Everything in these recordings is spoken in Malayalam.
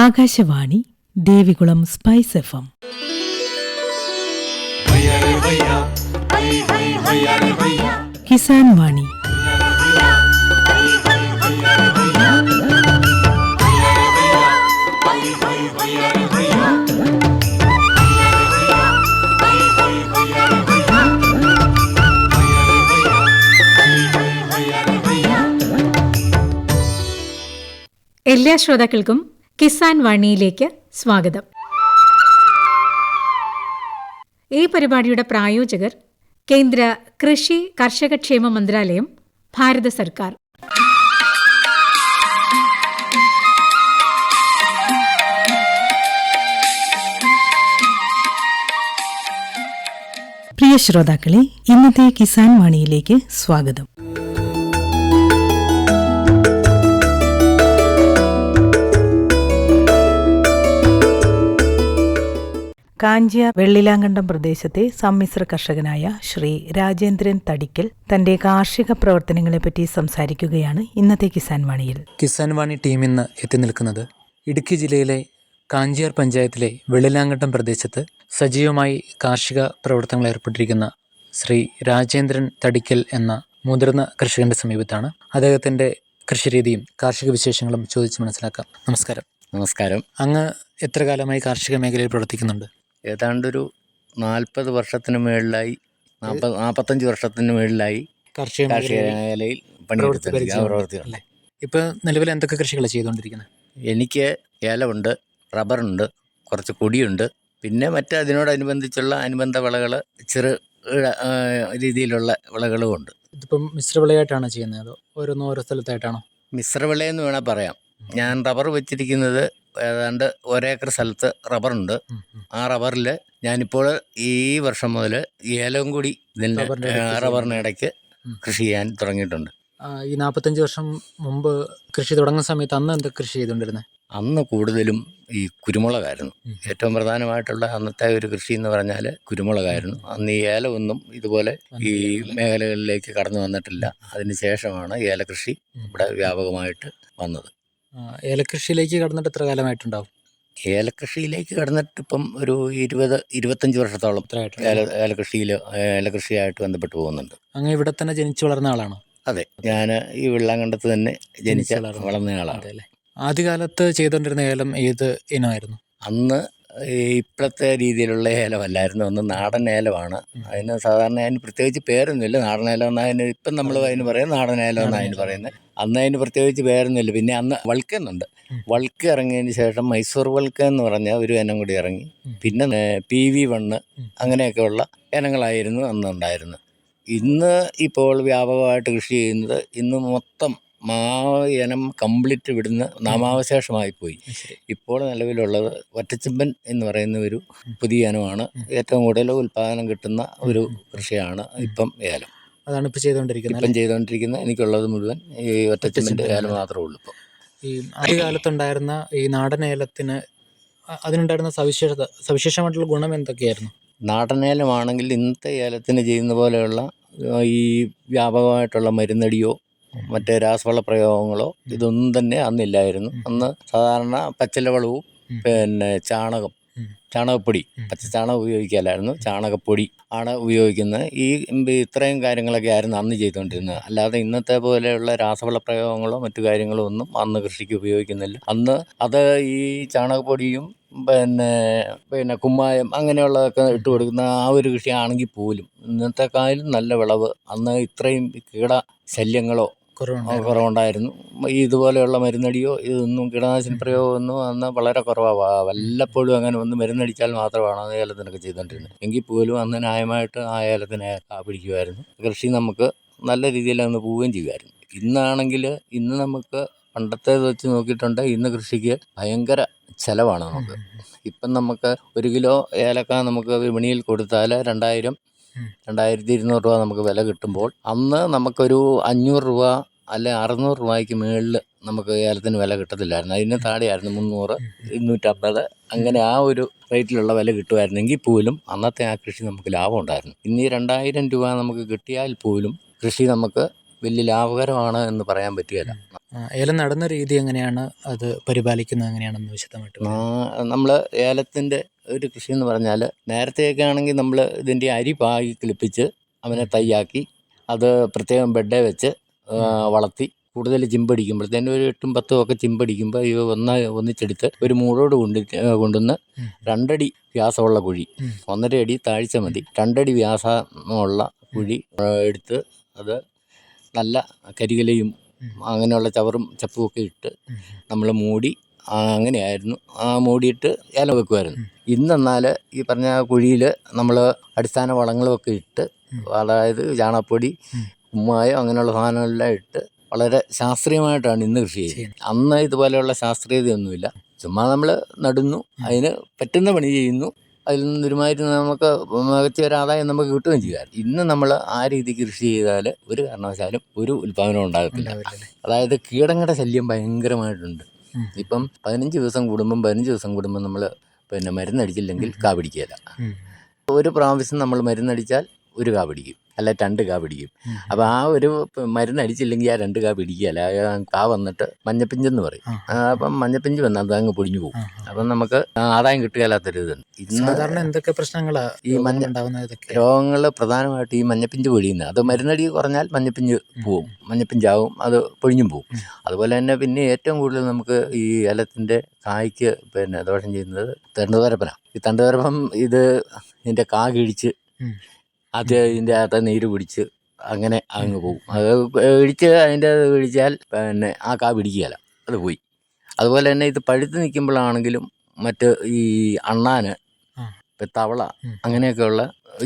Akashvani Devikulam spice FM. കിസാൻ വാണി. എല്ലാ ശ്രോതാക്കൾക്കും കിസാൻ വാണിയിലേക്ക് സ്വാഗതം. ഈ പരിപാടിയുടെ പ്രായോജകർ കേന്ദ്ര കൃഷി കർഷകക്ഷേമ മന്ത്രാലയം, ഭാരത സർക്കാർ. പ്രിയ ശ്രോതാക്കളെ, ഇന്നത്തെ കിസാൻ വാണിയിലേക്ക് സ്വാഗതം. കാഞ്ചിയ വെള്ളിലാങ്കണ്ടം പ്രദേശത്തെ സമ്മിശ്ര കർഷകനായ ശ്രീ രാജേന്ദ്രൻ തടിക്കൽ തന്റെ കാർഷിക പ്രവർത്തനങ്ങളെപ്പറ്റി സംസാരിക്കുകയാണ് ഇന്നത്തെ കിസാൻ വാണിയിൽ. കിസാൻ വാണി ടീം ഇന്ന് എത്തി നിൽക്കുന്നത് ഇടുക്കി ജില്ലയിലെ കാഞ്ചിയാർ പഞ്ചായത്തിലെ വെള്ളിലാങ്കണ്ടം പ്രദേശത്ത് സജീവമായി കാർഷിക പ്രവർത്തനങ്ങൾ ഏർപ്പെട്ടിരിക്കുന്ന ശ്രീ രാജേന്ദ്രൻ തടിക്കൽ എന്ന മുതിർന്ന കർഷകന്റെ സമീപത്താണ്. അദ്ദേഹത്തിന്റെ കൃഷിരീതിയും കാർഷിക വിശേഷങ്ങളും ചോദിച്ച് മനസ്സിലാക്കാം. നമസ്കാരം. നമസ്കാരം. അങ്ങ് എത്ര കാലമായി കാർഷിക മേഖലയിൽ പ്രവർത്തിക്കുന്നുണ്ട്? ഏതാണ്ടൊരു 40 വർഷത്തിന് മേളിലായി, 45 വർഷത്തിന് മേളിലായി കാർഷിക മേഖലയിൽ പണിയെടുത്തിട്ടുണ്ട്. ഇപ്പൊ നിലവിൽ എന്തൊക്കെ കൃഷികളാണ് ചെയ്തുകൊണ്ടിരിക്കുന്നത്? എനിക്ക് ഏലമുണ്ട്, റബ്ബറുണ്ട്, കുറച്ച് കൊടിയുണ്ട്, പിന്നെ മറ്റ് അതിനോടനുബന്ധിച്ചുള്ള അനുബന്ധ വിളകൾ, ചെറു രീതിയിലുള്ള വിളകളും ഉണ്ട്. ഇതിപ്പം മിശ്രവിളയായിട്ടാണോ ചെയ്യുന്നത്, അതോ ഓരോ സ്ഥലത്തായിട്ടാണോ? മിശ്രവിളയെന്ന് വേണേൽ പറയാം. ഞാൻ റബ്ബർ വെച്ചിരിക്കുന്നത് ഏതാണ്ട് 1 ഏക്കർ സ്ഥലത്ത് റബ്ബറുണ്ട്. ആ റബ്ബറിൽ ഞാനിപ്പോൾ ഈ വർഷം മുതൽ ഏലവും കൂടി ഇതിൻ്റെ റബ്ബറിന് ഇടയ്ക്ക് കൃഷി ചെയ്യാൻ തുടങ്ങിയിട്ടുണ്ട്. ഈ 45 വർഷം മുമ്പ് കൃഷി തുടങ്ങുന്ന സമയത്ത് അന്ന് എന്തൊക്കെ കൃഷി ചെയ്തുകൊണ്ടിരുന്നത്? അന്ന് കൂടുതലും ഈ കുരുമുളകായിരുന്നു ഏറ്റവും പ്രധാനമായിട്ടുള്ള അന്നത്തെ ഒരു കൃഷി എന്ന് പറഞ്ഞാൽ കുരുമുളകായിരുന്നു. അന്ന് ഈ ഏലമൊന്നും ഇതുപോലെ ഈ മേഖലകളിലേക്ക് കടന്നു വന്നിട്ടില്ല. അതിന് ശേഷമാണ് ഏലകൃഷി ഇവിടെ വ്യാപകമായിട്ട് വന്നത്. ഏലകൃഷിയിലേക്ക് കടന്നിട്ട് എത്ര കാലമായിട്ടുണ്ടാവും? ഏലകൃഷിയിലേക്ക് കടന്നിട്ട് ഇപ്പം ഒരു 20-25 വർഷത്തോളം ഏലകൃഷിയായിട്ട് ബന്ധപ്പെട്ട് പോകുന്നുണ്ട്. അങ്ങ് ഇവിടെ തന്നെ ജനിച്ചു വളർന്ന ആളാണോ? അതെ, ഞാൻ ഈ വെള്ളാങ്കണ്ടത്ത് തന്നെ ജനിച്ച വളർന്ന ആളാണ്. അല്ലേ. ആദ്യകാലത്ത് ചെയ്തുകൊണ്ടിരുന്ന ഏലം ഏത് ഇനമായിരുന്നു? അന്ന് ഇപ്പോഴത്തെ രീതിയിലുള്ള ഏലമല്ലായിരുന്നു. അന്ന് നാടൻ ഏലമാണ്. അതിന് സാധാരണ അതിന് പ്രത്യേകിച്ച് പേരൊന്നുമില്ല. നാടൻ ഏലം എന്നാൽ അതിന് ഇപ്പം നമ്മൾ അതിന് പറയുന്നത് നാടൻ ഏലം എന്നാണ് അതിന് പറയുന്നത്. അന്ന് അതിന് പ്രത്യേകിച്ച് പേരൊന്നുമില്ല. പിന്നെ അന്ന് വൾക്കുന്നുണ്ട്. വൾക്ക് ഇറങ്ങിയതിന് ശേഷം മൈസൂർ വൾക്ക് എന്ന് പറഞ്ഞ ഒരു ഇനം കൂടി ഇറങ്ങി. പിന്നെ PV1 അങ്ങനെയൊക്കെയുള്ള ഇനങ്ങളായിരുന്നു അന്ന് ഉണ്ടായിരുന്നത്. ഇന്ന് ഇപ്പോൾ വ്യാപകമായിട്ട് കൃഷി ചെയ്യുന്നത് ഇന്ന് മൊത്തം ഇനം കംപ്ലീറ്റ് വിടുന്ന നാമാവശേഷമായി പോയി. ഇപ്പോൾ നിലവിലുള്ളത് ഒറ്റച്ചെമ്പൻ എന്ന് പറയുന്ന ഒരു പുതിയ ഇനമാണ്. ഏറ്റവും കൂടുതൽ ഉൽപ്പാദനം കിട്ടുന്ന ഒരു കൃഷിയാണ് ഇപ്പം ഏലം. അതാണ് ഇപ്പം ചെയ്തുകൊണ്ടിരിക്കുന്നത്. എനിക്കുള്ളത് മുഴുവൻ ഈ ഒറ്റച്ചെമ്പൻ്റെ ഏലം മാത്രമേ ഉള്ളൂ. ഇപ്പം ഈ ആദ്യകാലത്തുണ്ടായിരുന്ന ഈ നാടൻ ഏലത്തിന് അതിനുണ്ടായിരുന്ന സവിശേഷമായിട്ടുള്ള ഗുണം എന്തൊക്കെയായിരുന്നു? നാടൻ ഏലമാണെങ്കിൽ ഇന്നത്തെ ഏലത്തിന് ചെയ്യുന്ന പോലെയുള്ള ഈ വ്യാപകമായിട്ടുള്ള മരുന്നടിയോ മറ്റേ രാസവള പ്രയോഗങ്ങളോ ഇതൊന്നും തന്നെ അന്നില്ലായിരുന്നു. അന്ന് സാധാരണ പച്ചിലവളവും പിന്നെ ചാണകപ്പൊടി, പച്ചച്ചാണകം ഉപയോഗിക്കാനായിരുന്നു. ചാണകപ്പൊടി ആണ് ഉപയോഗിക്കുന്നത്. ഇത്രയും കാര്യങ്ങളൊക്കെ ആയിരുന്നു അന്ന് ചെയ്തുകൊണ്ടിരുന്നത്. അല്ലാതെ ഇന്നത്തെ പോലെയുള്ള രാസവള പ്രയോഗങ്ങളോ മറ്റു കാര്യങ്ങളോ ഒന്നും അന്ന് കൃഷിക്ക് ഉപയോഗിക്കുന്നില്ല. അന്ന് അത് ഈ ചാണകപ്പൊടിയും പിന്നെ കുമ്മായം അങ്ങനെയുള്ളതൊക്കെ ഇട്ട് കൊടുക്കുന്ന ആ ഒരു കൃഷിയാണെങ്കിൽ പോലും ഇന്നത്തെക്കാളും നല്ല വിളവ് അന്ന് ഇത്രയും ശല്യങ്ങളോ കുറവുണ്ടായിരുന്നു. ഇതുപോലെയുള്ള മരുന്നടിയോ ഇതൊന്നും കീടനാശിനി പ്രയോഗമൊന്നും അന്ന് വളരെ കുറവാണ്. വല്ലപ്പോഴും അങ്ങനെ ഒന്ന് മരുന്നടിച്ചാൽ മാത്രമാണ് അത് ഏലത്തിനൊക്കെ ചെയ്തുകൊണ്ടിരുന്നത്. എങ്കിൽ പോലും അന്ന് ന്യായമായിട്ട് ആ ഏലത്തിനെ പിടിക്കുമായിരുന്നു. കൃഷി നമുക്ക് നല്ല രീതിയിൽ അന്ന് പോവുകയും ചെയ്യുമായിരുന്നു. ഇന്ന് നമുക്ക് പണ്ടത്തേത് വെച്ച് നോക്കിയിട്ടുണ്ട്. ഇന്ന് കൃഷിക്ക് ഭയങ്കര ചിലവാണ് നമുക്ക്. ഇപ്പം നമുക്ക് 1 കിലോ ഏലക്ക നമുക്ക് വിപണിയിൽ കൊടുത്താൽ 2000-2200 രൂപ നമുക്ക് വില കിട്ടുമ്പോൾ അന്ന് നമുക്കൊരു 500 രൂപ അല്ലെ 600 രൂപയ്ക്ക് മുകളിൽ നമുക്ക് ഏലത്തിന് വില കിട്ടത്തില്ലായിരുന്നു. അതിന് താഴെയായിരുന്നു 300, 250 അങ്ങനെ ആ ഒരു റേറ്റിലുള്ള വില കിട്ടുമായിരുന്നെങ്കിൽ പോലും അന്നത്തെ ആ കൃഷി നമുക്ക് ലാഭം ഉണ്ടായിരുന്നു. ഇന്ന് 2000 രൂപ നമുക്ക് കിട്ടിയാൽ പോലും കൃഷി നമുക്ക് വലിയ ലാഭകരമാണ് എന്ന് പറയാൻ പറ്റുകയില്ല. ഏലം നടുന്ന രീതി എങ്ങനെയാണ്, അത് പരിപാലിക്കുന്നത് എങ്ങനെയാണെന്ന് വിശദമായിട്ട് നമ്മൾ ഏലത്തിൻ്റെ ഒരു കൃഷി എന്ന് പറഞ്ഞാൽ, നേരത്തെയൊക്കെ ആണെങ്കിൽ നമ്മൾ ഇതിൻ്റെ അരി പാകി കിളിപ്പിച്ച് അവനെ തൈയാക്കി അത് പ്രത്യേകം ബെഡേ വെച്ച് വളർത്തി കൂടുതൽ ചിമ്പടിക്കുമ്പോഴത്തേനും ഒരു 8ഉം 10ഉം ഒക്കെ ചിമ്പടിക്കുമ്പോൾ ഇവ ഒന്നിച്ചെടുത്ത് ഒരു മൂടോട് കൊണ്ടുവന്ന് 2 അടി വ്യാസമുള്ള കുഴി, 1.5 അടി താഴ്ച മതി, 2 അടി വ്യാസമുള്ള കുഴി എടുത്ത് അത് നല്ല കരികിലയും അങ്ങനെയുള്ള ചവറും ചപ്പും ഒക്കെ ഇട്ട് നമ്മൾ മൂടി അങ്ങനെയായിരുന്നു മൂടിയിട്ട് ഏലം വെക്കുമായിരുന്നു. ഇന്നെന്നാൽ ഈ പറഞ്ഞ കുഴിയിൽ നമ്മൾ അടിസ്ഥാന വളങ്ങളുമൊക്കെ ഇട്ട്, അതായത് ചാണകപ്പൊടി, കുമ്മായം അങ്ങനെയുള്ള സാധനങ്ങളെല്ലാം ഇട്ട് വളരെ ശാസ്ത്രീയമായിട്ടാണ് ഇന്ന് കൃഷി ചെയ്യുന്നത്. അന്ന് ഇതുപോലെയുള്ള ശാസ്ത്രീയതയൊന്നുമില്ല. ചുമ്മാ നമ്മൾ നടുന്നു, അതിന് പറ്റുന്ന പണി ചെയ്യുന്നു, അതിൽ നിന്ന് ഒരുമാതിരി നമുക്ക് മികച്ച ഒരു ആദായം നമുക്ക് കിട്ടുകയും ചെയ്യുമായിരുന്നു. ഇന്ന് നമ്മൾ ആ രീതിക്ക് കൃഷി ചെയ്താൽ ഒരു കാരണവശാലും ഒരു ഉൽപ്പാദനം ഉണ്ടാകത്തില്ല. അതായത് കീടങ്ങളുടെ ശല്യം ഭയങ്കരമായിട്ടുണ്ട്. ഇപ്പം 15 ദിവസം കൂടുമ്പം നമ്മൾ മരുന്നടിച്ചില്ലെങ്കിൽ കാ പിടിക്കുകയില്ല. ഒരു പ്രാവശ്യം നമ്മൾ മരുന്നടിച്ചാൽ 1 കാ പിടിക്കും, അല്ല 2 കാ പിടിക്കും. അപ്പോൾ ആ ഒരു മരുന്നടിച്ചില്ലെങ്കിൽ ആ 2 കാ പിടിക്കുകയില്ല. കാ വന്നിട്ട് മഞ്ഞപ്പിഞ്ചെന്ന് പറയും. അപ്പം മഞ്ഞപ്പിഞ്ച് വന്നാൽ അതങ്ങ് പൊടിഞ്ഞു പോകും. അപ്പം നമുക്ക് ആദായം കിട്ടുകയില്ലാത്തൊരിതുണ്ട്. ഇന്ന് സാധാരണ എന്തൊക്കെ പ്രശ്നങ്ങളാണ് ഈ രോഗങ്ങൾ പ്രധാനമായിട്ട് ഈ മഞ്ഞപ്പിഞ്ച് പൊഴിയുന്നത്. അത് മരുന്നടി കുറഞ്ഞാൽ മഞ്ഞപ്പിഞ്ച് പോവും, മഞ്ഞപ്പിഞ്ചാവും, അത് പൊഴിഞ്ഞും പോവും. അതുപോലെ തന്നെ പിന്നെ ഏറ്റവും കൂടുതൽ നമുക്ക് ഈ ഏലത്തിൻ്റെ കായ്ക്ക് ദോഷം ചെയ്യുന്നത് തണ്ടുതുരപ്പനാണ്. ഈ തണ്ടുതുരപ്പം ഇതിൻ്റെ കാ കിഴിച്ച് അത് ഇതിൻ്റെ അകത്ത് നീര് പിടിച്ച് അങ്ങനെ അങ്ങ് പോകും. അത് ഇടിച്ച് അതിൻ്റെ പിടിച്ചാൽ ആ കാ പിടിക്കുകയില്ല, അത് പോയി. അതുപോലെ തന്നെ ഇത് പഴുത്ത് നിൽക്കുമ്പോഴാണെങ്കിലും മറ്റ് ഈ അണ്ണാന്, തവള അങ്ങനെയൊക്കെയുള്ള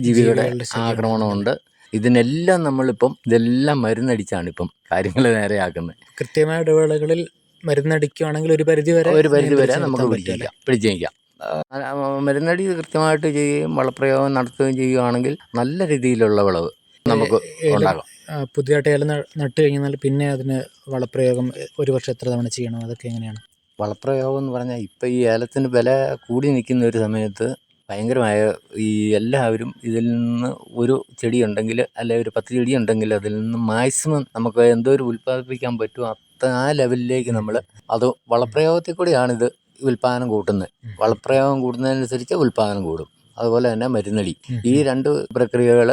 ജീവികളുടെ ആക്രമണമുണ്ട്. ഇതിനെല്ലാം നമ്മളിപ്പം ഇതെല്ലാം മരുന്നടിച്ചാണ് ഇപ്പം കാര്യങ്ങൾ നേരെയാക്കുന്നത്. കൃത്യമായ ഇടവേളകളിൽ മരുന്നടിക്കുകയാണെങ്കിൽ ഒരു പരിധി വരെ നമുക്ക് പിടിച്ചു നിൽക്കാം. മരുന്നടി കൃത്യമായിട്ട് ചെയ്യുകയും വളപ്രയോഗം നടത്തുകയും ചെയ്യുകയാണെങ്കിൽ നല്ല രീതിയിലുള്ള വിളവ് നമുക്ക് ഉണ്ടാകാം. പുതിയതായിട്ട് ഏലം നട്ട് കഴിഞ്ഞാൽ പിന്നെ അതിന് വളപ്രയോഗം ഒരു വർഷം എത്ര തവണ ചെയ്യണം, അതൊക്കെ എങ്ങനെയാണ്? വളപ്രയോഗം എന്ന് പറഞ്ഞാൽ ഇപ്പം ഈ ഏലത്തിന് വില കൂടി നിൽക്കുന്ന ഒരു സമയത്ത് ഭയങ്കരമായ ഈ എല്ലാവരും ഇതിൽ നിന്ന് ഒരു ചെടി ഉണ്ടെങ്കിൽ, അല്ലെങ്കിൽ ഒരു 10 ചെടി ഉണ്ടെങ്കിൽ അതിൽ നിന്ന് മാക്സിമം നമുക്ക് എന്തോരം ഉൽപ്പാദിപ്പിക്കാൻ പറ്റുമോ ആ ലെവലിലേക്ക് നമ്മൾ അത് വളപ്രയോഗത്തിൽ കൂടിയാണിത് ഉൽപ്പാദനം കൂട്ടുന്നത്. വളപ്രയോഗം കൂടുന്നതനുസരിച്ച് ഉൽപ്പാദനം കൂടും. അതുപോലെ തന്നെ മരുന്നടി, ഈ 2 പ്രക്രിയകൾ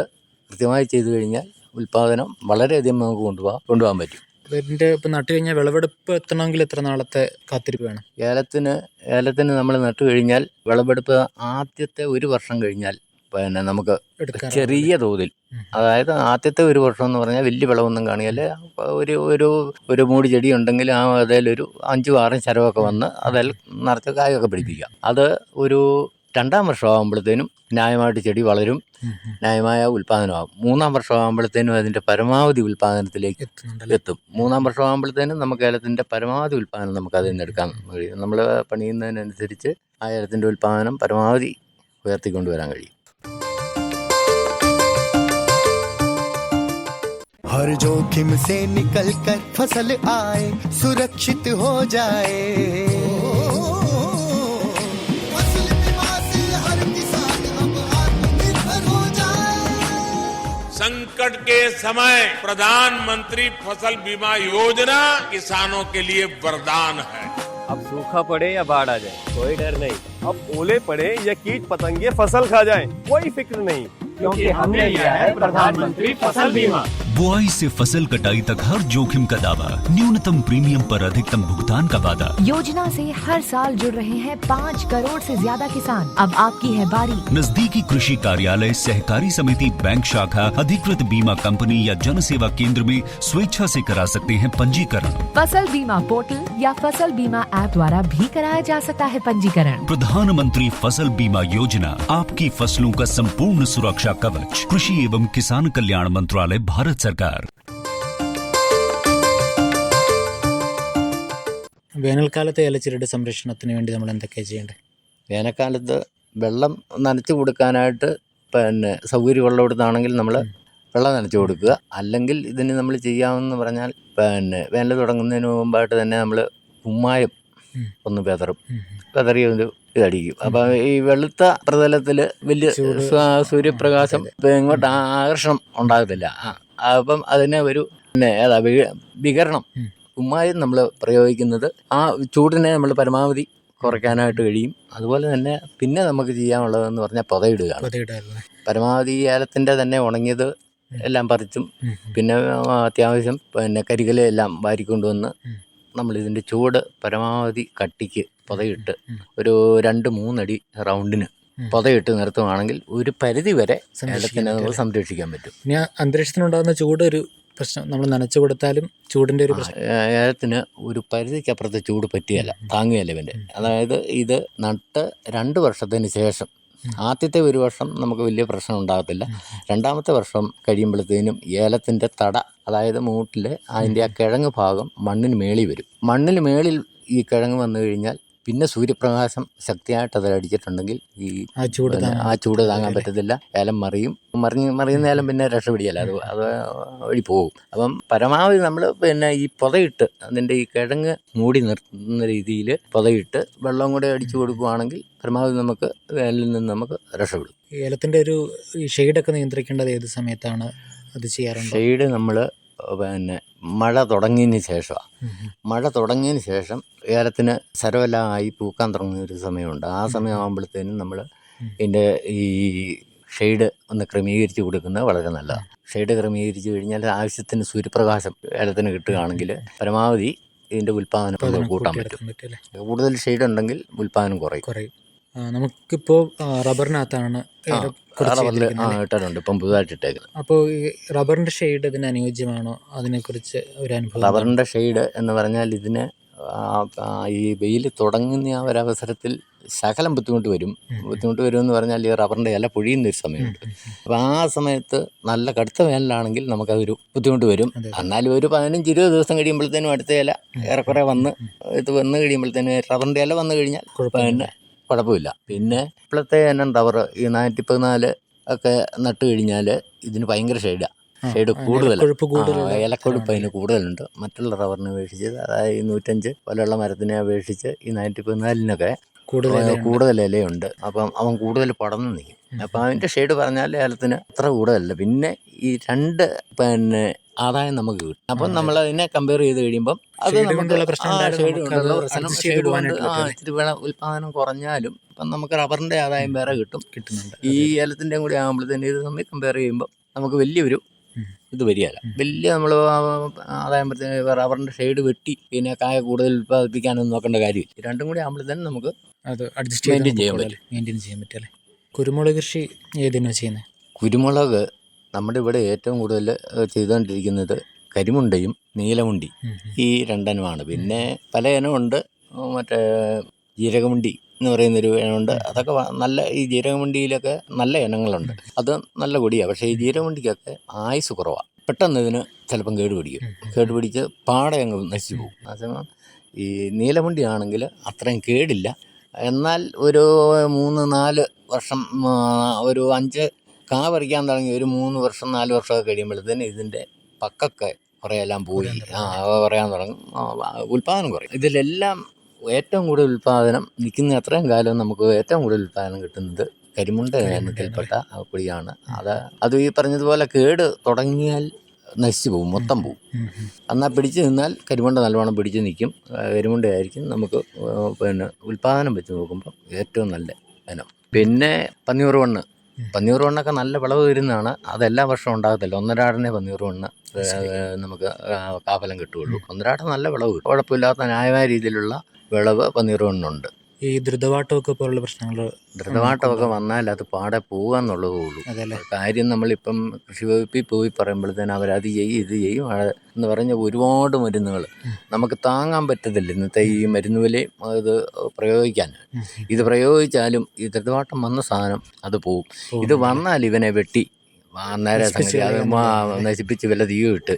കൃത്യമായി ചെയ്തു കഴിഞ്ഞാൽ ഉൽപ്പാദനം വളരെയധികം നമുക്ക് കൊണ്ടുപോകാൻ പറ്റും. ഇതിൻ്റെ ഇപ്പം നട്ട് കഴിഞ്ഞാൽ വിളവെടുപ്പ് എത്തണമെങ്കിൽ എത്ര നാളത്തെ കാത്തിരിപ്പ് വേണം? ഏലത്തിന് നമ്മൾ നട്ട് കഴിഞ്ഞാൽ വിളവെടുപ്പ് ആദ്യത്തെ 1 വർഷം കഴിഞ്ഞാൽ നമുക്ക് ചെറിയ തോതിൽ, അതായത് ആദ്യത്തെ 1 വർഷം എന്ന് പറഞ്ഞാൽ വലിയ വിളവൊന്നും കാണിയാൽ ഒരു മൂടി ചെടി ഉണ്ടെങ്കിൽ അതിലൊരു 5-6 ശരമൊക്കെ വന്ന് അതിൽ നിറച്ച് കായൊക്കെ പിടിപ്പിക്കുക. അത് ഒരു 2ാം വർഷം ആകുമ്പോഴത്തേനും ന്യായമായിട്ട് ചെടി വളരും, ന്യായമായ ഉൽപ്പാദനമാകും. 3ാം വർഷം ആകുമ്പോഴത്തേനും അതിൻ്റെ പരമാവധി ഉൽപ്പാദനത്തിലേക്ക് എത്തും. 3ാം വർഷം ആകുമ്പോഴത്തേനും നമുക്ക് ഏലത്തിൻ്റെ പരമാവധി ഉൽപ്പാദനം നമുക്ക് അതിൽ നിന്ന് എടുക്കാൻ കഴിയും. നമ്മൾ പണിയുന്നതിനനുസരിച്ച് ആ ഏലത്തിൻ്റെ ഉൽപ്പാദനം പരമാവധി ഉയർത്തിക്കൊണ്ടുവരാൻ കഴിയും. हर जोखिम से निकल कर फसल आए, सुरक्षित हो जाए। फसल बीमा से हर किसान अब आत्मनिर्भर हो जाए। संकट के समय प्रधानमंत्री फसल बीमा योजना किसानों के लिए वरदान है। अब सूखा पड़े या बाढ़ आ जाए कोई डर नहीं, अब ओले पड़े या कीट पतंगे फसल खा जाए कोई फिक्र नहीं, क्योंकि हमने लिया है प्रधानमंत्री फसल बीमा। बुआई से फसल कटाई तक हर जोखिम का दावा, न्यूनतम प्रीमियम पर अधिकतम भुगतान का वादा। योजना से हर साल जुड़ रहे हैं 5 करोड़ से ज्यादा किसान। अब आपकी है बारी। नजदीकी कृषि कार्यालय, सहकारी समिति, बैंक शाखा, अधिकृत बीमा कंपनी या जन सेवा केंद्र में स्वेच्छा से करा सकते हैं पंजीकरण। फसल बीमा पोर्टल या फसल बीमा ऐप द्वारा भी कराया जा सकता है पंजीकरण। प्रधानमंत्री फसल बीमा योजना, आपकी फसलों का संपूर्ण सुरक्षा कवच। कृषि एवं किसान कल्याण मंत्रालय, भारत सरकार। വേനൽക്കാലത്തെ ഏലച്ചിരയുടെ സംരക്ഷണത്തിന് വേണ്ടി നമ്മൾ എന്തൊക്കെയാണ് ചെയ്യേണ്ടത്? വേനൽക്കാലത്ത് വെള്ളം നനച്ചു കൊടുക്കാനായിട്ട് സൗകര്യമുള്ള കൊടുത്താണെങ്കിൽ നമ്മൾ വെള്ളം നനച്ചു കൊടുക്കുക. അല്ലെങ്കിൽ ഇതിന് നമ്മൾ ചെയ്യാമെന്ന് പറഞ്ഞാൽ വേനൽ തുടങ്ങുന്നതിന് മുമ്പായിട്ട് തന്നെ നമ്മൾ കുമ്മായം ഒന്ന് പെതറി ഒരു ഇതടിക്കും. അപ്പം ഈ വെളുത്ത പ്രതലത്തിൽ വലിയ സൂര്യപ്രകാശം ഇങ്ങോട്ട് ആകർഷണം ഉണ്ടാകത്തില്ല. അപ്പം അതിനെ ഒരു വികരണം കുമ്മായം നമ്മൾ പ്രയോഗിക്കുന്നത് ആ ചൂടിനെ നമ്മൾ പരമാവധി കുറയ്ക്കാനായിട്ട് കഴിയും. അതുപോലെ തന്നെ പിന്നെ നമുക്ക് ചെയ്യാനുള്ളതെന്ന് പറഞ്ഞാൽ പുതയിടുകയാണ്. പരമാവധി ഈ ഏലത്തിൻ്റെ തന്നെ ഉണങ്ങിയത് എല്ലാം പറിച്ചും പിന്നെ അത്യാവശ്യം പിന്നെ കരികല എല്ലാം വാരിക്കൊണ്ടുവന്ന് നമ്മളിതിൻ്റെ ചൂട് പരമാവധി കട്ടിക്ക് പുതയിട്ട് ഒരു 2-3 അടി റൗണ്ടിന് പുതയിട്ട് നിർത്തുവാണെങ്കിൽ ഒരു പരിധി വരെ ഏലത്തിനെ നമുക്ക് സംരക്ഷിക്കാൻ പറ്റും. ഇനി അന്തരീക്ഷത്തിനുണ്ടാകുന്ന ചൂട് ഒരു പ്രശ്നം, നമ്മൾ നനച്ചു കൊടുത്താലും ചൂടിൻ്റെ ഒരു പ്രശ്നം. ഏലത്തിന് ഒരു പരിധിക്കപ്പുറത്തെ ചൂട് പറ്റിയല്ല, താങ്ങുകയല്ല ഇവൻ്റെ. അതായത് ഇത് നട്ട് 2 വർഷത്തിന് ശേഷം ആദ്യത്തെ 1 വർഷം നമുക്ക് വലിയ പ്രശ്നം ഉണ്ടാകത്തില്ല. 2ാമത്തെ വർഷം കഴിയുമ്പോഴത്തേനും ഏലത്തിൻ്റെ തട, അതായത് മൂട്ടിൽ അതിൻ്റെ ആ കിഴങ്ങ് ഭാഗം മണ്ണിന് മേളിൽ വരും. മണ്ണിന് മേളിൽ ഈ കിഴങ്ങ് വന്നു കഴിഞ്ഞാൽ പിന്നെ സൂര്യപ്രകാശം ശക്തിയായിട്ട് അതിലടിച്ചിട്ടുണ്ടെങ്കിൽ ഈ ആ ചൂട് താങ്ങാൻ പറ്റത്തില്ല. ഏലം മറിയുന്ന ഏലം പിന്നെ രക്ഷപ്പെടിയല്ല, അത് വഴി പോകും. അപ്പം പരമാവധി നമ്മൾ പിന്നെ ഈ പുതയിട്ട് അതിൻ്റെ ഈ കിഴങ്ങ് മൂടി നിർത്തുന്ന രീതിയിൽ പുതയിട്ട് വെള്ളം കൂടെ അടിച്ചു കൊടുക്കുകയാണെങ്കിൽ പരമാവധി നമുക്ക് ഏലിൽ നിന്ന് നമുക്ക് രക്ഷപ്പെടും. ഏലത്തിൻ്റെ ഒരു ഷെയ്ഡൊക്കെ നിയന്ത്രിക്കേണ്ടത് ഏത് സമയത്താണ് അത് ചെയ്യാറുണ്ട്? ഷെയ്ഡ് നമ്മൾ പിന്നെ മഴ തുടങ്ങിയതിന് ശേഷമാണ്. മഴ തുടങ്ങിയതിന് ശേഷം ഏലത്തിന് ശരമെല്ലാം ആയി പൂക്കാൻ തുടങ്ങുന്ന ഒരു സമയമുണ്ട്. ആ സമയമാകുമ്പോഴത്തേനും നമ്മൾ ഇതിൻ്റെ ഈ ഷെയ്ഡ് ഒന്ന് ക്രമീകരിച്ച് കൊടുക്കുന്നത് വളരെ നല്ലതാണ്. ഷെയ്ഡ് ക്രമീകരിച്ച് കഴിഞ്ഞാൽ ആവശ്യത്തിന് സൂര്യപ്രകാശം ഏലത്തിന് കിട്ടുകയാണെങ്കിൽ പരമാവധി ഇതിൻ്റെ ഉൽപ്പാദനം കൂട്ടാൻ പറ്റും. കൂടുതൽ ഷെയ്ഡ് ഉണ്ടെങ്കിൽ ഉൽപ്പാദനം കുറയും. നമുക്കിപ്പോൾ റബ്ബറിനകത്താണ് ഇട്ടിട്ടുണ്ട്, ഇപ്പം പുതുതായിട്ട് ഇട്ടേക്കുന്നത്. അപ്പോൾ ഈ റബ്ബറിൻ്റെ ഷെയ്ഡ് ഇതിന് അനുയോജ്യമാണോ? അതിനെക്കുറിച്ച് ഒരു അനുഭവം. റബ്ബറിൻ്റെ ഷെയ്ഡ് എന്ന് പറഞ്ഞാൽ ഇതിന് ഈ വെയിൽ തുടങ്ങുന്ന ആ ഒരവസരത്തിൽ ശകലം ബുദ്ധിമുട്ട് വരും എന്ന് പറഞ്ഞാൽ ഈ റബ്ബറിൻ്റെ ഇല പൊഴിയുന്നൊരു സമയമുണ്ട്. അപ്പോൾ ആ സമയത്ത് നല്ല കടുത്ത വേനലാണെങ്കിൽ നമുക്കതൊരു ബുദ്ധിമുട്ട് വരും. എന്നാലും ഒരു 15-20 ദിവസം കഴിയുമ്പോഴത്തേനും അടുത്ത ഇല ഏറെക്കുറെ വന്ന് കഴിയുമ്പോഴത്തേനും റബ്ബറിൻ്റെ ഇല വന്നു കഴിഞ്ഞാൽ പിന്നെ കുഴപ്പമില്ല. പിന്നെ ഇപ്പോഴത്തെ റബ്ബർ ഈ 414 ഒക്കെ നട്ട് കഴിഞ്ഞാൽ ഇതിന് ഭയങ്കര ഷെയ്ഡ് കൂടുതലാണ്. ഇലക്കൊഴുപ്പ് അതിന് കൂടുതലുണ്ട് മറ്റുള്ള റബ്ബറിനെ അപേക്ഷിച്ച്. അതായത് 105 പോലെയുള്ള മരത്തിനെ അപേക്ഷിച്ച് ഈ 414-നൊക്കെ കൂടുതൽ ഇലയുണ്ട്. അപ്പം അവൻ കൂടുതൽ പടർന്നു നിൽക്കും. അപ്പം അതിൻ്റെ ഷെയ്ഡ് പറഞ്ഞാൽ ഏലത്തിന് അത്ര കൂടുതലല്ല. പിന്നെ ഈ 2 പിന്നെ ആദായം നമുക്ക് കിട്ടും. അപ്പം നമ്മൾ അതിനെ കമ്പയർ ചെയ്ത് കഴിയുമ്പം അത് ഇച്ചിരി ഉൽപ്പാദനം കുറഞ്ഞാലും ഇപ്പം നമുക്ക് റബ്ബറിൻ്റെ ആദായം വേറെ കിട്ടുന്നുണ്ട്. ഈ ഏലത്തിൻ്റെയും കൂടി ആകുമ്പോഴത്തേന് ഇത് തമ്മിൽ കമ്പയർ ചെയ്യുമ്പോൾ നമുക്ക് വലിയൊരു ഇത് വരികയില്ല. വലിയ നമ്മൾ ആദായം റബ്ബറിൻ്റെ ഷെയ്ഡ് വെട്ടി പിന്നെ കായ കൂടുതൽ ഉൽപ്പാദിപ്പിക്കാനൊന്നും നോക്കേണ്ട കാര്യമില്ല. രണ്ടും കൂടി ആകുമ്പോഴത്തേനും നമുക്ക് അത് അഡ്ജസ്റ്റ് മെയിൻറ്റെയിൻ ചെയ്യാൻ പറ്റും അല്ലേ? കുരുമുളക് കൃഷി ഏതിനാണ് ചെയ്യുന്നത്? കുരുമുളക് നമ്മുടെ ഇവിടെ ഏറ്റവും കൂടുതൽ ചെയ്തുകൊണ്ടിരിക്കുന്നത് കരിമുണ്ടയും നീലമുണ്ടി, ഈ 2 ഇനമാണ്. പിന്നെ പല ഇനമുണ്ട്, മറ്റേ ജീരകമുണ്ടി എന്ന് പറയുന്നൊരു ഇനമുണ്ട്. അതൊക്കെ നല്ല, ഈ ജീരകമുണ്ടിയിലൊക്കെ നല്ല ഇനങ്ങളുണ്ട്. അത് നല്ല കൊടിയാണ്. പക്ഷേ ഈ ജീരകമുണ്ടിക്കൊക്കെ ആയുസ് കുറവാണ്. പെട്ടെന്ന് ഇതിന് ചിലപ്പം കേടുപിടിച്ച് പാടെ അങ്ങ് നശിച്ചു പോകും. അതേസമയം ഈ നീലമുണ്ടി ആണെങ്കിൽ അത്രയും കേടില്ല. എന്നാൽ ഒരു 3-4 വർഷം, ഒരു 5 കാ പറിക്കാൻ തുടങ്ങി ഒരു 3 വർഷം 4 വർഷമൊക്കെ കഴിയുമ്പോഴത്തേന് ഇതിൻ്റെ പക്കൊക്കെ കുറേയെല്ലാം പോയി പറയാൻ തുടങ്ങും, ഉൽപ്പാദനം കുറയും. ഇതിലെല്ലാം ഏറ്റവും കൂടുതൽ ഉൽപ്പാദനം നിൽക്കുന്ന അത്രയും കാലം നമുക്ക് ഏറ്റവും കൂടുതൽ ഉൽപ്പാദനം കിട്ടുന്നത് കരിമുണ്ട ഇനത്തിൽപ്പെട്ട പൊടിയാണ്. അത് ഈ പറഞ്ഞതുപോലെ കേട് തുടങ്ങിയാൽ നശിച്ചു പോകും, മൊത്തം പോകും. എന്നാൽ പിടിച്ച് നിന്നാൽ കരിമുണ്ട നല്ലവണ്ണം പിടിച്ച് നിൽക്കും. കരിമുണ്ടയായിരിക്കും നമുക്ക് പിന്നെ ഉൽപ്പാദനം വെച്ച് നോക്കുമ്പോൾ ഏറ്റവും നല്ല ഇനം. പിന്നെ പന്നിയൂർ വണ്ണൊക്കെ നല്ല വിളവ് വരുന്നതാണ്. അതെല്ലാ വർഷവും ഉണ്ടാകത്തില്ല. 1.5 പന്നിയൂർ വണ്ണ് നമുക്ക് കാഫലം കിട്ടുകയുള്ളൂ. 1.5 നല്ല വിളവ്, കുഴപ്പമില്ലാത്ത ന്യായമായ രീതിയിലുള്ള വിളവ് പന്നിയൂർ വണ്ണുണ്ട്. ഈ ദ്രുതവാട്ടമൊക്കെ പോലുള്ള പ്രശ്നങ്ങൾ, ദ്രുതവാട്ടമൊക്കെ വന്നാൽ അത് പാടെ പോകുക എന്നുള്ളതേ ഉള്ളൂ. കാര്യം നമ്മളിപ്പം കൃഷി വകുപ്പിൽ പോയി പറയുമ്പോഴത്തേനും അവരത് ചെയ്യും ഇത് ചെയ്യും എന്ന് പറഞ്ഞ ഒരുപാട് മരുന്നുകൾ നമുക്ക് താങ്ങാൻ പറ്റത്തില്ല. ഇന്നത്തെ ഈ മരുന്ന് വിലയും ഇത് പ്രയോഗിക്കാൻ. ഇത് പ്രയോഗിച്ചാലും ഈ ദ്രുതവാട്ടം വന്ന സാധനം അത് പോവും. ഇത് വന്നാൽ ഇവനെ വെട്ടി നേരെ സംഗതി അത് നശിപ്പിച്ച് വല്ല തീയിട്ട്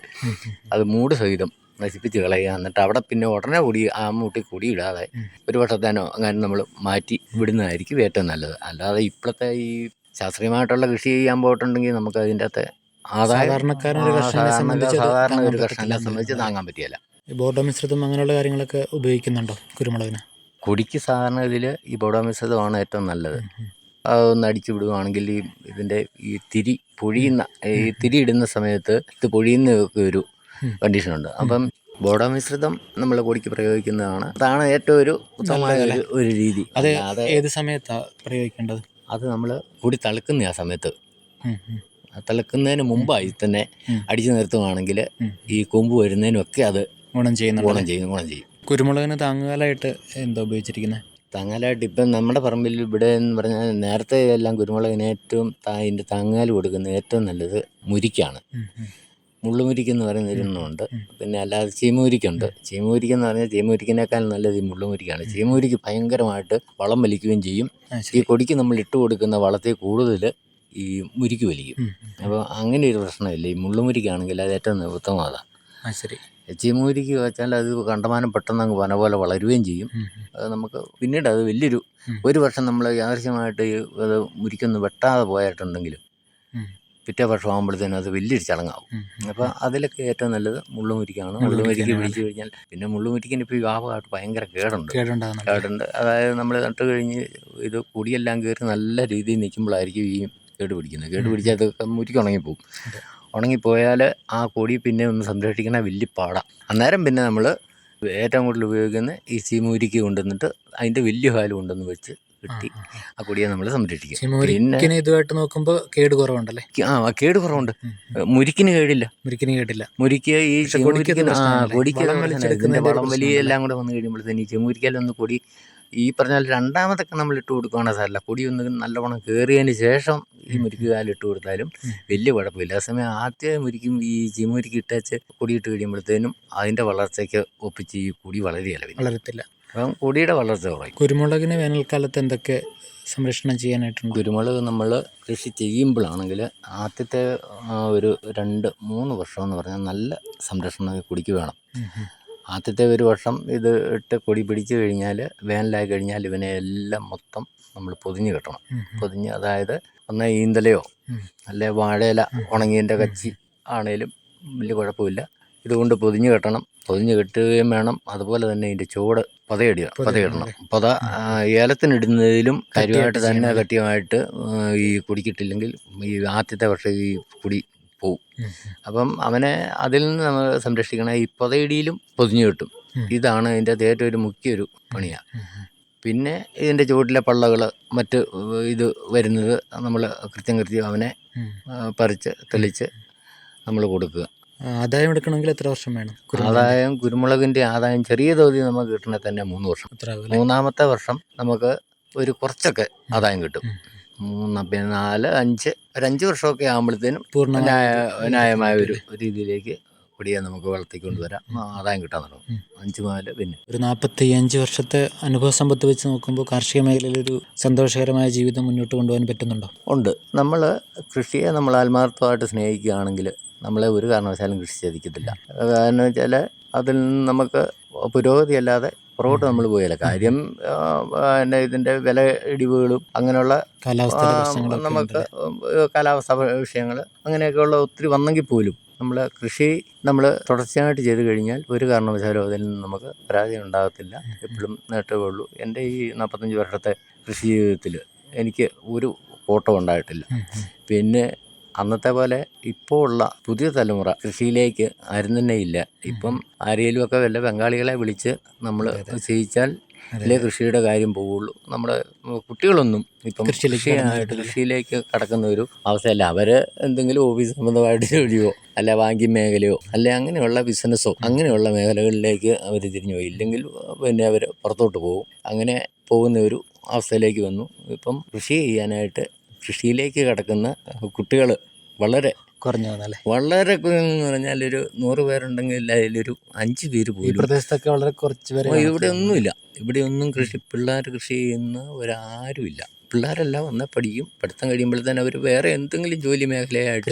അത് മൂട് സഹിതം നശിപ്പിച്ച് കളയുക. എന്നിട്ട് അവിടെ പിന്നെ ഉടനെ ആ മൂട്ടി കുടിയിടാതെ ഒരു വർഷത്തേനോ അങ്ങനെ നമ്മൾ മാറ്റി വിടുന്നതായിരിക്കും ഏറ്റവും നല്ലത്. അല്ലാതെ ഇപ്പോഴത്തെ ഈ ശാസ്ത്രീയമായിട്ടുള്ള കൃഷി ചെയ്യാൻ പോയിട്ടുണ്ടെങ്കിൽ നമുക്ക് അതിൻ്റെ അകത്ത് ആദായം സാധാരണ ഒരു കർഷകനെ സംബന്ധിച്ച് താങ്ങാൻ പറ്റിയല്ല. ബോർഡോ മിശ്രിതം അങ്ങനെയുള്ള കാര്യങ്ങളൊക്കെ ഉപയോഗിക്കുന്നുണ്ടോ കുരുമുളകിന്? കൊടിക്ക് സാധാരണ ഇതിൽ ഈ ബോർഡോ മിശ്രിതമാണ് ഏറ്റവും നല്ലത്. അതൊന്ന് അടിച്ചു വിടുകയാണെങ്കിൽ ഇതിൻ്റെ ഈ തിരി ഇടുന്ന സമയത്ത് ഇത് പൊഴിയുന്ന ഒരു കണ്ടീഷനുണ്ട്. അപ്പം ബോഡോ മിശ്രിതം നമ്മൾ കൊടിക്ക് പ്രയോഗിക്കുന്നതാണ്. അതാണ് ഏറ്റവും ഒരു ഉത്തമമായ ഒരു രീതി. അത് ഏത് സമയത്താണ് പ്രയോഗിക്കേണ്ടത്? അത് നമ്മൾ കൊടി തളിക്കുന്ന ആ സമയത്ത്, തളിക്കുന്നതിന് മുമ്പായി തന്നെ അടിച്ചു നിർത്തുകയാണെങ്കിൽ ഈ കൊമ്പ് വരുന്നതിനൊക്കെ അത് ഗുണം ചെയ്യും. കുരുമുളകിന് താങ്ങുകാലായിട്ട് എന്താ ഉപയോഗിച്ചിരിക്കുന്നത്? താങ്ങാലായിട്ട് ഇപ്പം നമ്മുടെ പറമ്പിൽ ഇവിടെ എന്ന് പറഞ്ഞാൽ നേരത്തെ എല്ലാം കുരുമുളകിന് ഏറ്റവും ഇതിൻ്റെ താങ്ങാൽ കൊടുക്കുന്ന ഏറ്റവും നല്ലത് മുരിക്കാണ്. മുള്ളുമുരിക്ക് എന്ന് പറയുന്ന ഒരെണ്ണമുണ്ട്, പിന്നെ അല്ലാതെ ചീമൂരിക്കുണ്ട്. ചീമൂരിക്കെന്ന് പറഞ്ഞാൽ ചീമൂരിക്കിനേക്കാൾ നല്ലത് ഈ മുള്ളുമുരിക്കാണ്. ചീമൂരിക്ക് ഭയങ്കരമായിട്ട് വളം വലിക്കുകയും ചെയ്യും. ഈ കൊടിക്ക് നമ്മൾ ഇട്ട് കൊടുക്കുന്ന വളത്തിൽ കൂടുതൽ ഈ മുരിക്ക് വലിക്കും. അപ്പോൾ അങ്ങനെ ഒരു പ്രശ്നമില്ല. ഈ മുള്ളുമുരിക്കാണെങ്കിൽ അത് ഏറ്റവും ഉത്തമമാണ്. ശരി. ചീമൂരിക്ക് വെച്ചാൽ അത് കണ്ടമാനം പെട്ടെന്ന് അങ്ങ് പന പോലെ വളരുകയും ചെയ്യും. അത് നമുക്ക് പിന്നീട് അത് വലിയൊരു ഒരു വർഷം നമ്മൾ യാദൃശ്യമായിട്ട് അത് മുരിക്കൊന്ന് വെട്ടാതെ പോയിട്ടുണ്ടെങ്കിലും പിറ്റേ വർഷം ആകുമ്പോഴത്തേനും അത് വലിയൊരു ചടങ്ങാവും. അപ്പോൾ അതിലൊക്കെ ഏറ്റവും നല്ലത് മുള്ളുമുരിക്കാണ്. മുള്ളുമുരിക്ക് പിടിച്ചു കഴിഞ്ഞാൽ പിന്നെ മുള്ളുമുരിക്കിന് ഇപ്പോൾ വ്യാപകമായിട്ട് ഭയങ്കര കേടുണ്ട്. അതായത് നമ്മൾ നട്ട് കഴിഞ്ഞ് ഇത് കൊടിയെല്ലാം കയറി നല്ല രീതിയിൽ നിൽക്കുമ്പോഴായിരിക്കും ഈ കേട് പിടിച്ചാൽ അത് മുരിക്ക് ഉണങ്ങിപ്പോവും. ഉണങ്ങിപ്പോയാൽ ആ കൊടി പിന്നെ ഒന്ന് സംരക്ഷിക്കണ വലിയ പാടാണ്. അന്നേരം പിന്നെ നമ്മൾ ഏറ്റവും കൂടുതൽ ഉപയോഗിക്കുന്ന ഈ ചീമൂരിക്ക് കൊണ്ടുവന്നിട്ട് അതിൻ്റെ വലിയ കാല് കൊണ്ടുവന്ന് വെച്ച് കിട്ടി ആ കൊടിയെ നമ്മൾ സംരക്ഷിക്കും. പിന്നെ ഇതുമായിട്ട് നോക്കുമ്പോൾ കേട് കുറവുണ്ടല്ലേ? കേട് കുറവുണ്ട്. മുരിക്കിന് കേടില്ല. മുരിക്ക് ഈ കൊടിക്ക് ഇതിൻ്റെ വളം വലിയ എല്ലാം കൂടെ വന്നു കഴിയുമ്പോഴത്തേന് ഈ ചെമ്മൂരിക്കലൊന്ന് കൊടി ഈ പറഞ്ഞാൽ രണ്ടാമതൊക്കെ നമ്മൾ ഇട്ട് കൊടുക്കുകയാണെങ്കിൽ സാരല്ല. കൊടി ഒന്ന് നല്ലവണ്ണം കയറിയതിന് ശേഷം ഈ മുരിക്ക് കാലിട്ട് കൊടുത്താലും വലിയ കുഴപ്പമില്ല. അതേസമയം ആദ്യം മുരിക്കും ഈ ചീമുരിക്ക് ഇട്ടേച്ച് കൊടിയിട്ട് കഴിയുമ്പോഴത്തേനും അതിൻ്റെ വളർച്ചയ്ക്ക് ഒപ്പിച്ച് ഈ കൊടി വളരത്തില്ല. അപ്പം കൊടിയുടെ വളർച്ച കുറയും. കുരുമുളകിന് വേനൽക്കാലത്ത് എന്തൊക്കെ സംരക്ഷണം ചെയ്യാനായിട്ടുണ്ട്? കുരുമുളക് നമ്മൾ കൃഷി ചെയ്യുമ്പോഴാണെങ്കിൽ ആദ്യത്തെ ഒരു 2-3 വർഷം എന്ന് പറഞ്ഞാൽ നല്ല സംരക്ഷണം കൊടിക്ക് വേണം. ആദ്യത്തെ ഒരു വർഷം ഇത് ഇട്ട് കൊടി പിടിച്ചു കഴിഞ്ഞാൽ വേനലായി കഴിഞ്ഞാൽ ഇവനെ എല്ലാം മൊത്തം നമ്മൾ പൊതിഞ്ഞ് കെട്ടണം. പൊതിഞ്ഞ് അതായത് ഒന്ന് ഈന്തലയോ അല്ലെ വാഴയില ഉണങ്ങിയതിൻ്റെ കച്ചി ആണേലും വലിയ കുഴപ്പമില്ല. ഇതുകൊണ്ട് പൊതിഞ്ഞ് കെട്ടണം. പൊതിഞ്ഞ് കെട്ടുകയും വേണം. അതുപോലെ തന്നെ ഇതിൻ്റെ ചുവട് പതയിടണം. ഏലത്തിനിടുന്നതിലും കാര്യമായിട്ട് തന്നെ കട്ടിയമായിട്ട് ഈ കൊടിക്കിട്ടില്ലെങ്കിൽ ഈ ആദ്യത്തെ വർഷം ഈ കൊടി പോവും. അപ്പം അവനെ അതിൽ നിന്ന് നമ്മൾ സംരക്ഷിക്കണം. ഈ പൊതയിടിയിലും പൊതിഞ്ഞു കിട്ടും. ഇതാണ് ഇതിൻ്റെ ഏറ്റവും ഒരു മുഖ്യ ഒരു പണിയാണ്. പിന്നെ ഇതിൻ്റെ ചുവട്ടിലെ പള്ളകൾ മറ്റ് ഇത് വരുന്നത് നമ്മൾ കൃത്യം അവനെ പറിച്ച് തെളിച്ച് നമ്മൾ കൊടുക്കുക. ആദായം എടുക്കണമെങ്കിൽ എത്ര വർഷം വേണം? കുരുമുളകിൻ്റെ ആദായം ചെറിയ തോതിൽ നമുക്ക് കിട്ടണേ തന്നെ 3 വർഷം. മൂന്നാമത്തെ വർഷം നമുക്ക് ഒരു കുറച്ചൊക്കെ ആദായം കിട്ടും. 3, 4, 5 ഒരു 5 വർഷമൊക്കെ ആകുമ്പോഴത്തേനും ന്യായമായ ഒരു രീതിയിലേക്ക് കൊടിയെ നമുക്ക് വളർത്തിക്കൊണ്ടുവരാം. ആദായം കിട്ടാൻ തുടങ്ങും. 5 മുതൽ പിന്നെ ഒരു 45 വർഷത്തെ അനുഭവ സമ്പത്ത് വെച്ച് നോക്കുമ്പോൾ കാർഷിക മേഖലയിൽ ഒരു സന്തോഷകരമായ ജീവിതം മുന്നോട്ട് കൊണ്ടുപോകാൻ പറ്റുന്നുണ്ടോ? ഉണ്ട്. നമ്മൾ കൃഷിയെ നമ്മൾ ആത്മാർത്ഥമായിട്ട് സ്നേഹിക്കുകയാണെങ്കിൽ നമ്മളെ ഒരു കാരണവശാലും കൃഷി ചതിക്കത്തില്ല. കാരണം വെച്ചാൽ അതിൽ നിന്ന് നമുക്ക് പുരോഗതി അല്ലാതെ പുറകോട്ട് നമ്മൾ പോയല്ല. കാര്യം ഇതിൻ്റെ വില ഇടിവുകളും അങ്ങനെയുള്ള നമുക്ക് കാലാവസ്ഥ വിഷയങ്ങൾ അങ്ങനെയൊക്കെയുള്ള ഒത്തിരി വന്നെങ്കിൽ പോലും നമ്മൾ കൃഷി നമ്മൾ തുടർച്ചയായിട്ട് ചെയ്ത് കഴിഞ്ഞാൽ ഒരു കാരണവശാലും അതിൽ നിന്ന് നമുക്ക് പരാജയം ഉണ്ടാകത്തില്ല. എപ്പോഴും നേട്ടമേ ഉള്ളൂ. എൻ്റെ ഈ 45 വർഷത്തെ കൃഷി ജീവിതത്തിൽ എനിക്ക് ഒരു കോട്ടം ഉണ്ടായിട്ടില്ല. പിന്നെ അന്നത്തെ പോലെ ഇപ്പോൾ ഉള്ള പുതിയ തലമുറ കൃഷിയിലേക്ക് ആരും തന്നെ ഇല്ല. ഇപ്പം ആരെങ്കിലുമൊക്കെ വല്ല ബംഗാളികളെ വിളിച്ച് നമ്മൾ ചെയ്യിച്ചാൽ അല്ലേ കൃഷിയുടെ കാര്യം പോവുള്ളൂ. നമ്മുടെ കുട്ടികളൊന്നും ഇപ്പം കൃഷിയിലേക്ക് കടക്കുന്ന ഒരു അവസ്ഥയല്ല. അവർ എന്തെങ്കിലും ഓഫീസ് സംബന്ധമായിട്ട് ജോലിയോ അല്ല ബാങ്കിങ് മേഖലയോ അല്ലെ അങ്ങനെയുള്ള ബിസിനസ്സോ അങ്ങനെയുള്ള മേഖലകളിലേക്ക് അവർ തിരിഞ്ഞു പോയി. ഇല്ലെങ്കിൽ പിന്നെ അവർ പുറത്തോട്ട് പോകും. അങ്ങനെ പോകുന്ന ഒരു അവസ്ഥയിലേക്ക് വന്നു. ഇപ്പം കൃഷി ചെയ്യാനായിട്ട് കൃഷിയിലേക്ക് കടക്കുന്ന കുട്ടികൾ വളരെ കുറഞ്ഞല്ലേ? വളരെ എന്ന് പറഞ്ഞാൽ ഒരു 100 പേരുണ്ടെങ്കിൽ അതിലൊരു 5 പേര് പോലും. പ്രദേശത്തൊക്കെ വളരെ കുറച്ച് പേര്. ഇവിടെ ഒന്നുമില്ല. ഇവിടെ ഒന്നും പിള്ളേർ കൃഷി ചെയ്യുന്ന ഒരാരുമില്ല. പിള്ളേരെല്ലാം വന്നാൽ പഠിക്കും. പഠിത്തം കഴിയുമ്പോഴത്തേന് അവർ വേറെ എന്തെങ്കിലും ജോലി മേഖലയായിട്ട്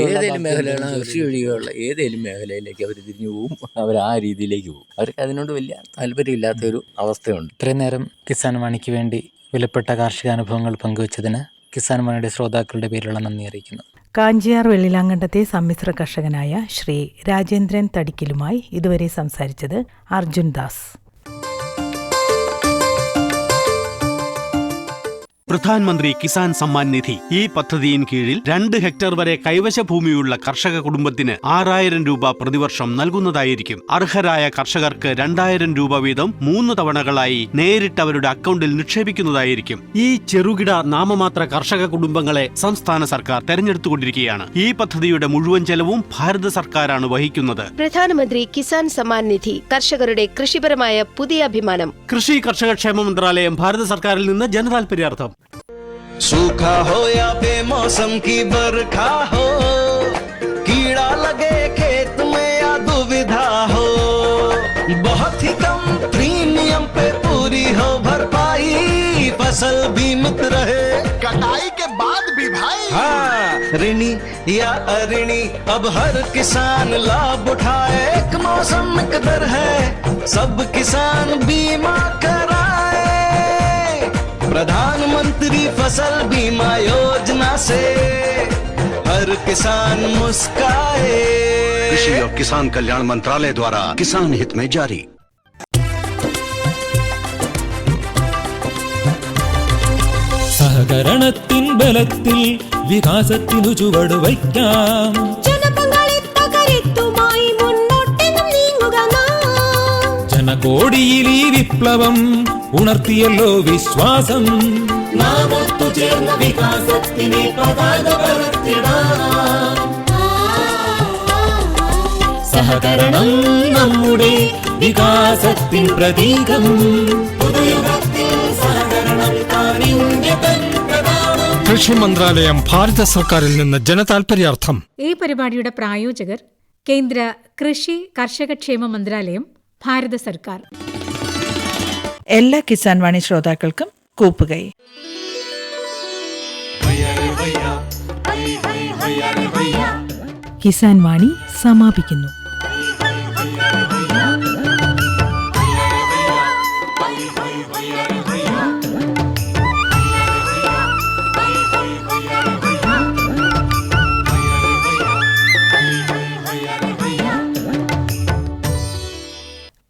ഏതെങ്കിലും മേഖലകളാണ് കൃഷി ഒഴികെയുള്ള ഏതെങ്കിലും മേഖലയിലേക്ക് അവർ തിരിഞ്ഞു പോകും. അവർ ആ രീതിയിലേക്ക് പോകും. അവർക്ക് അതിനോട് വലിയ താല്പര്യമില്ലാത്തൊരു അവസ്ഥയുണ്ട്. ഇത്രയും നേരം കിസാൻ വാണിക്ക് വേണ്ടി വിലപ്പെട്ട കാർഷിക അനുഭവങ്ങൾ പങ്കുവച്ചതിന് കിസാൻ വാണിയുടെ ശ്രോതാക്കളുടെ പേരിലുള്ള നന്ദി അറിയിക്കുന്നു. കാഞ്ചിയാർ വെള്ളിലാങ്കണ്ടത്തെ സമ്മിശ്ര കർഷകനായ ശ്രീ രാജേന്ദ്രൻ തടിക്കലുമായി ഇതുവരെ സംസാരിച്ചത് അർജുൻ ദാസ്. പ്രധാനമന്ത്രി കിസാൻ സമ്മാൻ നിധി. ഈ പദ്ധതിയിൻ കീഴിൽ 2 ഹെക്ടർ വരെ കൈവശ ഭൂമിയുള്ള കർഷക കുടുംബത്തിന് 6,000 രൂപ പ്രതിവർഷം നൽകുന്നതായിരിക്കും. അർഹരായ കർഷകർക്ക് 2,000 രൂപ വീതം 3 തവണകളായി നേരിട്ട് അവരുടെ അക്കൗണ്ടിൽ നിക്ഷേപിക്കുന്നതായിരിക്കും. ഈ ചെറുകിട നാമമാത്ര കർഷക കുടുംബങ്ങളെ സംസ്ഥാന സർക്കാർ തെരഞ്ഞെടുത്തുകൊണ്ടിരിക്കുകയാണ്. ഈ പദ്ധതിയുടെ മുഴുവൻ ചെലവും ഭാരത സർക്കാരാണ് വഹിക്കുന്നത്. പ്രധാനമന്ത്രി കിസാൻ സമ്മാൻ നിധി, കർഷകരുടെ കൃഷിപരമായ പുതിയ അഭിമാനം. കൃഷി കർഷക ക്ഷേമ മന്ത്രാലയം, ഭാരത സർക്കാരിൽ നിന്ന് ജനതാൽപര്യാർത്ഥം. सूखा हो या बेमौसम की बरखा हो, कीड़ा लगे खेत में या दुविधा हो, बहुत ही कम प्रीमियम पे पूरी हो भरपाई, फसल बीमित रहे कटाई के बाद भी भाई। हाँ, ऋणी या अऋणी अब हर किसान लाभ उठाए, एक मौसम एक दर है, सब किसान बीमा कराए। प्रधानमंत्री फसल बीमा योजना से हर किसान मुस्काए। कृषि और किसान कल्याण मंत्रालय द्वारा किसान हित में जारी. സഹകരണത്തിൻ ബലത്തിൽ വികാസത്തിനു ചുവട് വയ്ക്കാം. ജനപങ്കാളിത്തകരുത്തുമായി മുന്നോട്ടെന്നും നീങ്ങുക നാം. ജനകോടിയിൽ ഈ വിപ്ലവം ഉണർത്തിയല്ലോ വിശ്വാസം. നാം ഒത്തുചേർന്ന വികാസത്തിനെ പതാക പറത്തിടാം. സഹകരണം നമ്മുടെ വികാസത്തിൻ പ്രതീകം. പുതുയുഗത്തിൽ സഹകരണം കൃഷി മന്ത്രാലയം, ഭാരത സർക്കാരിൽ നിന്ന് ജനതാൽപര്യാർത്ഥം. ഈ പരിപാടിയുടെ പ്രായോജകർ കേന്ദ്ര കൃഷി കർഷക ക്ഷേമ മന്ത്രാലയം, ഭാരത സർക്കാർ. എല്ലാ കിസാൻ വാണി ശ്രോതാക്കൾക്കും കൂപ്പുകൈ. കിസാൻ വാണി സമാപിക്കുന്നു.